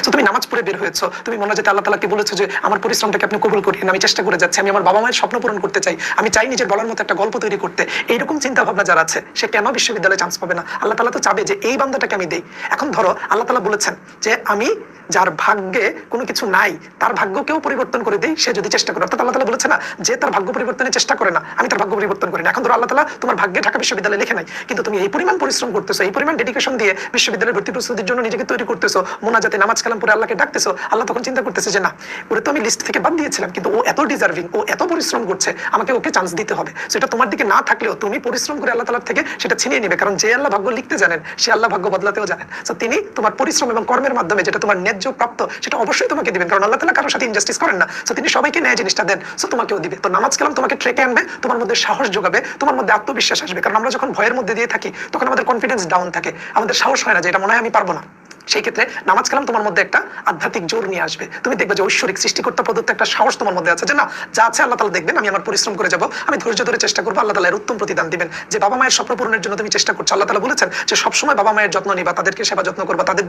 তো তুমি নামাজ পড়ে বের হয়েছো, তুমি মোনাজাতে আল্লাহ তাআলাকে বলেছো যে আমার পরিশ্রমটাকে আপনি কবুল করিয়েন, আমি চেষ্টা করে যাচ্ছি, আমি আমার বাবা মায়ের স্বপ্ন পূরণ করতে চাই, আমি চাই নিজের বলার মতো একটা গল্প তৈরি করতে। এইরকম চিন্তা ভাবনা যারা আছে সে কেন বিশ্ববিদ্যালয়ে চান্স পাবে না? আল্লাহ তাআলা তো চাবে যে এই বান্দাটাকে আমি দেই। এখন ধরো আল্লাহ তাআলা বলেছেন যে আমি যার ভাগ্যে কোনো কিছু নাই তার ভাগ্যকেও পরিবর্তন করে দেই সে যদি চেষ্টা করে। অর্থাৎ আল্লাহ তাআলা বলেছে না যে তার ভাগ্য পরিবর্তনের চেষ্টা করে না আমি তার ভাগ্য পরিবর্তন করি না। এখন ধরো আল্লাহ তাআলা তোমার ভাগ্যে ঢাকা বিশ্ববিদ্যালয়ে লিখে নাই, কিন্তু তুমি এই পরিমাণ পরিশ্রম করতেছো, এই পরিমাণ ডেডিকেশন দিয়ে বিশ্ববিদ্যালয়ের ভর্তি প্রস্তুতির জন্য নিজেকে তৈরি করতেছো, মোনাজাতে নামাজ কালাম পড়ে আল্লাহকে ডাকতেছো, আল্লাহ তখন চিন্তা করতেছে যে না ওরে তো আমি লিস্ট থেকে বাদ দিয়েছিলাম, কিন্তু ও এত ডিজার্ভিং, ও এত পরিশ্রম করছে, আমাকে ওকে চান্স দিতে হবে। সেটা তোমার দিকে না থাকলেও তুমি পরিশ্রম করে আল্লাহ তাআলার থেকে সেটা ছিনিয়ে নিবে, কারণ যে আল্লাহ ভাগ্য লিখতে জানেন সে আল্লাহ ভাগ্য বদলাতেও জানেন। তো তিনি তোমার পরিশ্রম এবং কর্মের মাধ্যমে যেটা তোমার ন্যায্য প্রাপ্ত সেটা অবশ্যই তোমাকে দিবেন, কারণ আল্লাহ তাআলা কারোর সাথে ইনজাস্টিস করেন না। তো তিনি সবাইকে ন্যায় জিনিসটা দেন, সো তোমাকেও দিবে। তো নামাজ কালাম তোমাকে ট্রেকে আনবে, তোমার মধ্যে সাহস যোগাবে, তোমার মধ্যে আত্মবিশ্বাস আসবে। কারণ আমরা যখন ভয়ের মধ্যে দিয়ে থাকি তখন আমাদের কনফিডেন্স ডাউন থাকে, আমাদের সাহস হয় না যে এটা মনে হয় আমি পারবো না। সেই ক্ষেত্রে নামাজ কালাম তোমার মধ্যে একটা আধ্যাত্মিক জোর নিয়ে আসবে। তুমি দেখবে যে ঐশ্বরিক সৃষ্টিকর্তা প্রদত্ত একটা সাহস তোমার মধ্যে আছে যে না যা আছে আল্লাহ তাআলা দেখবেন, আমি আমার পরিশ্রম করে যাব, আমি ধৈর্য ধরে চেষ্টা করবো, আল্লাহ তাআলা এর উত্তম প্রতিদান দিবেন। যে বাবা মায়ের স্বপ্ন পূরণের জন্য তুমি চেষ্টা করছো, আল্লাহ তাআলা বলেছেন যে সবসময় বাবা মায়ের যত্ন নিবা, তাদেরকে সেবা যত্ন করবা, তাদের